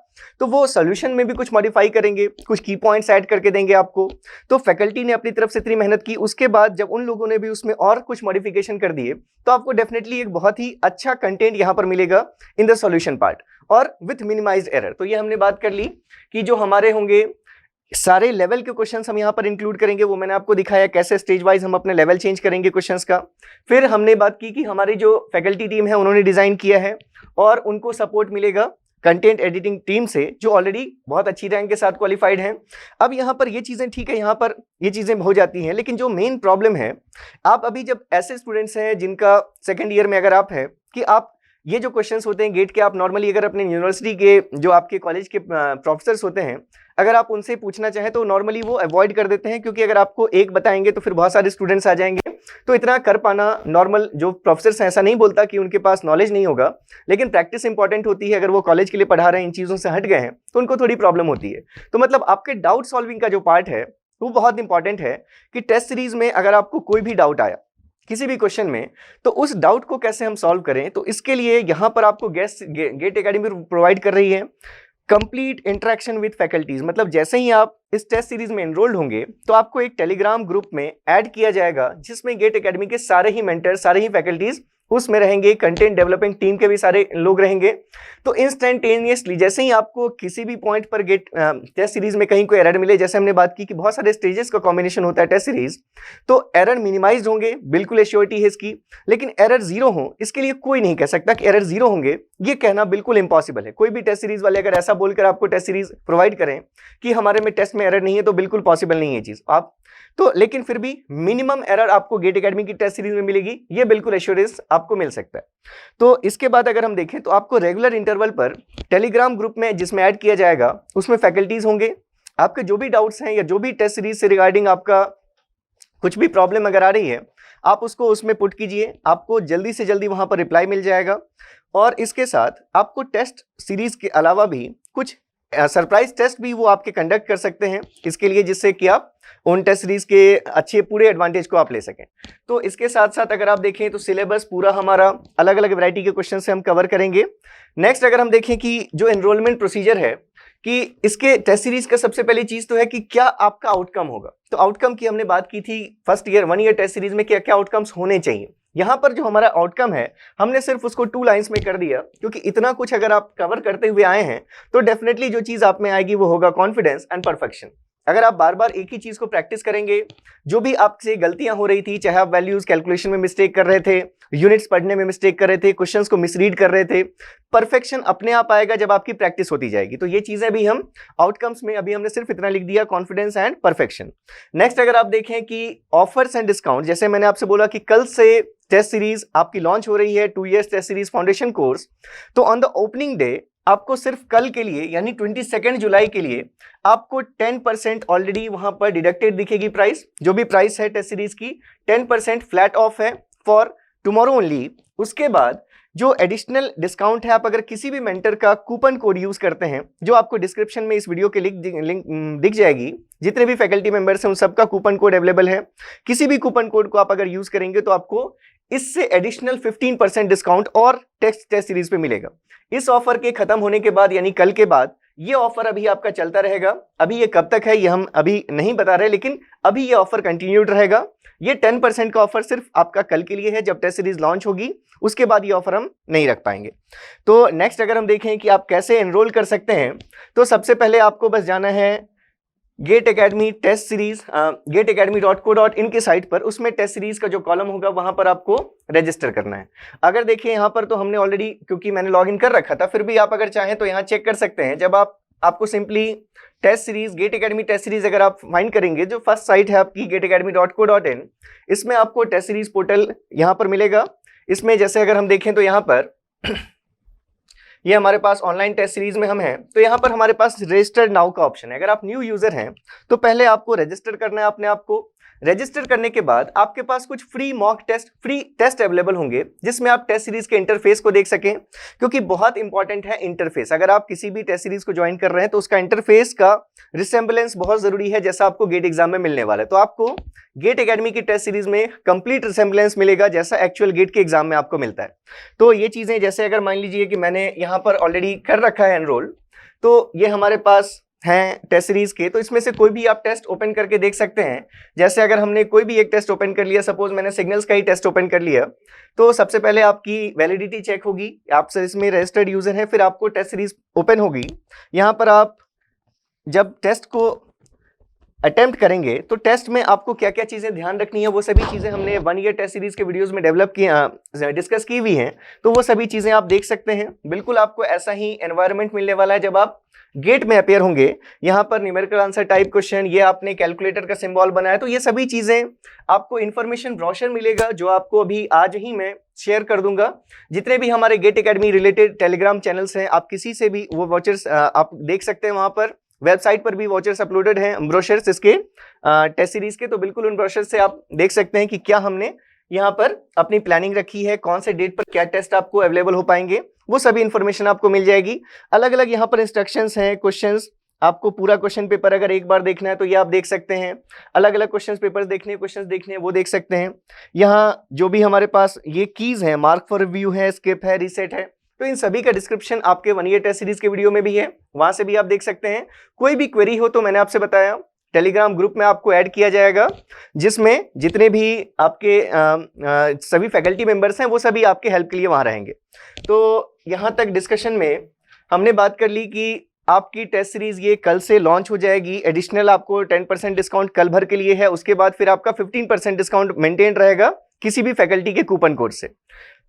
तो वो सोल्यूशन में भी कुछ मॉडिफाई करेंगे, कुछ की पॉइंट्स ऐड करके देंगे आपको। तो फैकल्टी ने अपनी तरफ से इतनी मेहनत की, उसके बाद जब उन लोगों ने भी उसमें और कुछ मॉडिफिकेशन कर दिए, तो आपको डेफिनेटली एक बहुत ही अच्छा कंटेंट यहाँ पर मिलेगा इन द सॉल्यूशन पार्ट और विथ मिनिमाइज्ड एरर। तो ये हमने बात कर ली कि जो हमारे होंगे सारे लेवल के क्वेश्चंस हम यहाँ पर इंक्लूड करेंगे। वो मैंने आपको दिखाया कैसे स्टेज वाइज हम अपने लेवल चेंज करेंगे क्वेश्चंस का। फिर हमने बात की कि हमारी जो फैकल्टी टीम है उन्होंने डिजाइन किया है और उनको सपोर्ट मिलेगा कंटेंट एडिटिंग टीम से, जो ऑलरेडी बहुत अच्छी रैंक के साथ क्वालिफाइड हैं। अब यहाँ पर ये चीजें ठीक है, यहाँ पर ये चीजें हो जाती हैं, लेकिन जो मेन प्रॉब्लम है, आप अभी जब ऐसे स्टूडेंट्स हैं जिनका सेकेंड ईयर में अगर आप है कि आप ये जो क्वेश्चंस होते हैं गेट के, आप नॉर्मली अगर अपने यूनिवर्सिटी के जो आपके कॉलेज के प्रोफेसर्स होते हैं, अगर आप उनसे पूछना चाहें तो नॉर्मली वो अवॉइड कर देते हैं, क्योंकि अगर आपको एक बताएंगे तो फिर बहुत सारे स्टूडेंट्स आ जाएंगे। तो इतना कर पाना नॉर्मल जो प्रोफेसर्स हैं, ऐसा नहीं बोलता कि उनके पास नॉलेज नहीं होगा, लेकिन प्रैक्टिस इंपॉर्टेंट होती है। अगर वो कॉलेज के लिए पढ़ा रहे हैं, इन चीज़ों से हट गए हैं, तो उनको थोड़ी प्रॉब्लम होती है। तो मतलब आपके डाउट सॉल्विंग का जो पार्ट है वो बहुत इंपॉर्टेंट है कि टेस्ट सीरीज में अगर आपको कोई भी डाउट आया किसी भी क्वेश्चन में, तो उस डाउट को कैसे हम सॉल्व करें। तो इसके लिए यहाँ पर आपको गेट एकेडमी प्रोवाइड कर रही है कंप्लीट इंटरेक्शन विद फैकल्टीज। मतलब जैसे ही आप इस टेस्ट सीरीज में एनरोल्ड होंगे तो आपको एक टेलीग्राम ग्रुप में ऐड किया जाएगा, जिसमें गेट एकेडमी के सारे ही मेंटर, सारे ही फैकल्टीज उसमें रहेंगे, कंटेंट डेवलपिंग टीम के भी सारे लोग रहेंगे। तो इंस्टेंटेनियसली जैसे ही आपको किसी भी पॉइंट पर गेट टेस्ट सीरीज में कहीं कोई एरर मिले, जैसे हमने बात की कि बहुत सारे स्टेजेस का कॉम्बिनेशन होता है टेस्ट सीरीज, तो एरर मिनिमाइज होंगे, बिल्कुल एश्योरिटी है इसकी। लेकिन एरर जीरो हो, इसके लिए कोई नहीं कह सकता कि एरर जीरो होंगे, ये कहना बिल्कुल इंपॉसिबल है। कोई भी टेस्ट सीरीज वाले अगर ऐसा बोलकर आपको टेस्ट सीरीज प्रोवाइड करें कि हमारे में टेस्ट में एरर नहीं है, तो बिल्कुल पॉसिबल नहीं है चीज आप तो। लेकिन फिर भी मिनिमम एरर आपको गेट एकेडमी की टेस्ट सीरीज में मिलेगी, ये बिल्कुल एश्योरेंस आपको मिल सकता है। तो इसके बाद अगर हम देखें तो आपको रेगुलर इंटरवल पर टेलीग्राम ग्रुप में जिसमें ऐड किया जाएगा, उसमें फैकल्टीज होंगे। आपके जो भी डाउट्स हैं या जो भी टेस्ट सीरीज से रिगार्डिंग आपका कुछ भी प्रॉब्लम अगर आ रही है, आप उसको उसमें पुट कीजिए, आपको जल्दी से जल्दी वहां पर रिप्लाई मिल जाएगा। और इसके साथ आपको टेस्ट सीरीज के अलावा भी कुछ सरप्राइज टेस्ट भी वो आपके कंडक्ट कर सकते हैं इसके लिए, जिससे कि आप उन टेस्ट सीरीज के अच्छे पूरे एडवांटेज को आप ले सकें। तो इसके साथ साथ अगर आप देखें तो सिलेबस पूरा हमारा अलग अलग वैरायटी के क्वेश्चन से हम कवर करेंगे। नेक्स्ट अगर हम देखें कि जो एनरोलमेंट प्रोसीजर है कि इसके टेस्ट सीरीज का सबसे पहली चीज तो है कि क्या आपका आउटकम होगा। तो आउटकम की हमने बात की थी first year 1 year test series में, क्या क्या आउटकम्स होने चाहिए। यहाँ पर जो हमारा आउटकम है हमने सिर्फ उसको 2 लाइंस में कर दिया, क्योंकि इतना कुछ अगर आप कवर करते हुए आए हैं तो डेफिनेटली जो चीज आप में आएगी वो होगा कॉन्फिडेंस एंड परफेक्शन। अगर आप बार बार एक ही चीज को प्रैक्टिस करेंगे, जो भी आपसे गलतियां हो रही थी, चाहे आप वैल्यूज कैलकुलेशन में मिस्टेक कर रहे थे, यूनिट्स पढ़ने में मिस्टेक कर रहे थे, क्वेश्चंस को मिसरीड कर रहे थे, परफेक्शन अपने आप आएगा जब आपकी प्रैक्टिस होती जाएगी। तो ये चीजें भी हम आउटकम्स में अभी हमने सिर्फ इतना लिख दिया, कॉन्फिडेंस एंड परफेक्शन। नेक्स्ट अगर आप देखें कि ऑफर्स एंड डिस्काउंट, जैसे मैंने आपसे बोला कि कल से टेस्ट सीरीज आपकी लॉन्च हो रही है, 2 years test series foundation course. तो ऑन द ओपनिंग डे आपको सिर्फ कल के लिए यानी 22 जुलाई के लिए आपको 10% ऑलरेडी वहां पर डिडक्टेड दिखेगी प्राइस। जो भी प्राइस है टेस्ट सीरीज की 10% फ्लैट ऑफ है फॉर टुमारो ओनली। उसके बाद जो एडिशनल डिस्काउंट है, आप अगर किसी भी मेंटर का कूपन कोड यूज करते हैं, जो आपको डिस्क्रिप्शन में इस वीडियो के लिंक दिख जाएगी, जितने भी फैकल्टी मेंबर्स हैं उन सबका कूपन कोड अवेलेबल है। किसी भी कूपन कोड को आप अगर यूज करेंगे तो आपको इससे एडिशनल 15% डिस्काउंट और टेस्ट सीरीज पे मिलेगा। इस ऑफर के खत्म होने के बाद यानी कल के बाद ये ऑफर अभी आपका चलता रहेगा। अभी ये कब तक है ये हम अभी नहीं बता रहे, लेकिन अभी ये ऑफर कंटिन्यूड रहेगा। ये 10% का ऑफर सिर्फ आपका कल के लिए है, जब टेस्ट सीरीज लॉन्च होगी उसके बाद ये ऑफर हम नहीं रख पाएंगे। तो नेक्स्ट अगर हम देखें कि आप कैसे एनरोल कर सकते हैं, तो सबसे पहले आपको बस जाना है gate academy test series getacademy.co.in की साइट पर। उसमें टेस्ट सीरीज का जो कॉलम होगा वहां पर आपको रजिस्टर करना है। अगर देखिए यहाँ पर तो हमने ऑलरेडी, क्योंकि मैंने लॉगिन कर रखा था, फिर भी आप अगर चाहें तो यहाँ चेक कर सकते हैं। जब आपको simply test series GATE academy test series अगर आप फाइंड करेंगे, जो फर्स्ट साइट है आपकी getacademy.co.in, इसमें आपको टेस्ट सीरीज पोर्टल यहाँ पर मिलेगा। इसमें जैसे अगर हम देखें तो यहाँ पर ये हमारे पास ऑनलाइन टेस्ट सीरीज में हम हैं, तो यहाँ पर हमारे पास रजिस्टर नाउ का ऑप्शन है। अगर आप न्यू यूजर हैं तो पहले आपको रजिस्टर करना है अपने आप को। रजिस्टर करने के बाद आपके पास कुछ free mock test, free test available होंगे, जिसमें आप टेस्ट सीरीज के इंटरफेस को देख सकें, क्योंकि बहुत इंपॉर्टेंट है इंटरफेस। अगर आप किसी भी टेस्ट सीरीज को ज्वाइन कर रहे हैं तो उसका इंटरफेस का रिसेम्बलेंस बहुत जरूरी है, जैसा आपको गेट एग्जाम में मिलने वाला है। तो आपको गेट एकेडमी की टेस्ट सीरीज में कंप्लीट रिसेम्बलेंस मिलेगा, जैसा एक्चुअल गेट के एग्जाम में आपको मिलता है। तो ये चीजें, जैसे अगर मान लीजिए कि मैंने यहाँ पर ऑलरेडी कर रखा है एनरोल, तो ये हमारे पास हैं टेस्ट सीरीज के, तो इसमें से कोई भी आप टेस्ट ओपन करके देख सकते हैं। जैसे अगर हमने कोई भी एक टेस्ट ओपन कर लिया, सपोज मैंने सिग्नल्स का ही टेस्ट ओपन कर लिया, तो सबसे पहले आपकी वैलिडिटी चेक होगी, आप इसमें रजिस्टर्ड यूजर हैं, फिर आपको टेस्ट सीरीज ओपन होगी। यहाँ पर आप जब टेस्ट को अटेम्प्ट करेंगे तो टेस्ट में आपको क्या क्या चीजें ध्यान रखनी है, वो सभी चीजें हमने 1 ईयर टेस्ट सीरीज के वीडियोस में डेवलप की डिस्कस की हुई हैं। तो वो सभी चीजें आप देख सकते हैं। बिल्कुल आपको ऐसा ही एनवायरनमेंट मिलने वाला है जब आप गेट में अपेयर होंगे। यहाँ पर न्यूमेरिकल आंसर टाइप क्वेश्चन, ये आपने कैलकुलेटर का सिंबल बनाया, तो ये सभी चीजें आपको इन्फॉर्मेशन ब्रोशर मिलेगा, जो आपको अभी आज ही मैं शेयर कर दूंगा। जितने भी हमारे GATE academy related Telegram channels हैं, आप किसी से भी वो वॉचर्स आप देख सकते हैं। वहां पर वेबसाइट पर भी वॉचर्स अपलोडेड हैं, ब्रोशर्स इसके टेस्ट सीरीज के, तो बिल्कुल उन ब्रोशर्स से आप देख सकते हैं कि क्या हमने यहाँ पर अपनी प्लानिंग रखी है, कौन से डेट पर क्या टेस्ट आपको अवेलेबल हो पाएंगे, वो सभी इंफॉर्मेशन आपको मिल जाएगी। अलग अलग यहाँ पर इंस्ट्रक्शंस हैं, क्वेश्चंस, आपको पूरा क्वेश्चन पेपर अगर एक बार देखना है तो ये आप देख सकते हैं। अलग अलग क्वेश्चन पेपर्स देखने, क्वेश्चंस देखने, वो देख सकते हैं। यहाँ जो भी हमारे पास ये कीज हैं, मार्क फॉर रिव्यू है, स्किप है, रीसेट है, तो इन सभी का डिस्क्रिप्शन आपके 1 ईयर टेस्ट सीरीज के वीडियो में भी है, वहां से भी आप देख सकते हैं। कोई भी क्वेरी हो तो मैंने आपसे बताया टेलीग्राम ग्रुप में आपको ऐड किया जाएगा, जिसमें जितने भी आपके सभी फैकल्टी मेंबर्स हैं वो सभी आपके हेल्प के लिए वहां रहेंगे। तो यहाँ तक डिस्कशन में हमने बात कर ली कि आपकी टेस्ट सीरीज ये कल से लॉन्च हो जाएगी। एडिशनल आपको 10% डिस्काउंट कल भर के लिए है, उसके बाद फिर आपका 15% डिस्काउंट मेंटेन रहेगा किसी भी फैकल्टी के कूपन कोड से।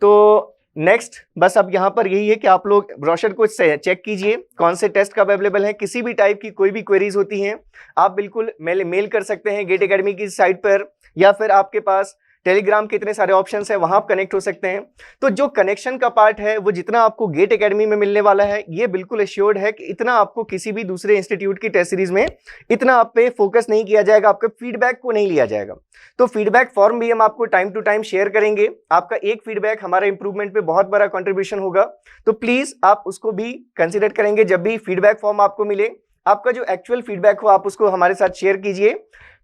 तो नेक्स्ट बस अब यहाँ पर यही है कि आप लोग ब्रोशर को चेक कीजिए, कौन से टेस्ट कब अवेलेबल है। किसी भी टाइप की कोई भी क्वेरीज होती हैं आप बिल्कुल मेल कर सकते हैं गेट एकेडमी की साइट पर, या फिर आपके पास टेलीग्राम के इतने सारे ऑप्शंस हैं, वहां आप कनेक्ट हो सकते हैं। तो जो कनेक्शन का पार्ट है वो जितना आपको गेट एकेडमी में मिलने वाला है, ये बिल्कुल एश्योर्ड है कि इतना आपको किसी भी दूसरे इंस्टीट्यूट की टेस्ट सीरीज में इतना आप पे फोकस नहीं किया जाएगा, आपके फीडबैक को नहीं लिया जाएगा। तो फीडबैक फॉर्म भी हम आपको टाइम टू टाइम शेयर करेंगे। आपका एक फीडबैक हमारा इंप्रूवमेंट पे बहुत बड़ा कंट्रीब्यूशन होगा, तो प्लीज आप उसको भी कंसिडर करेंगे जब भी फीडबैक फॉर्म आपको मिले। आपका जो एक्चुअल फीडबैक हो आप उसको हमारे साथ शेयर कीजिए।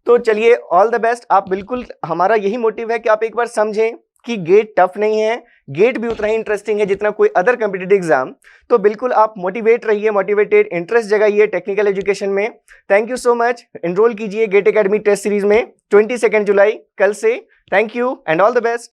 तो चलिए, ऑल द बेस्ट। आप बिल्कुल, हमारा यही मोटिव है कि आप एक बार समझें कि गेट टफ नहीं है, गेट भी उतना ही इंटरेस्टिंग है जितना कोई अदर कॉम्पिटिटिव एग्जाम। तो बिल्कुल आप मोटिवेट रहिए, मोटिवेटेड, इंटरेस्ट जगाइए टेक्निकल एजुकेशन में। Thank you so much. Enrol कीजिए गेट एकेडमी टेस्ट सीरीज में 22 जुलाई कल से। Thank you and all the best.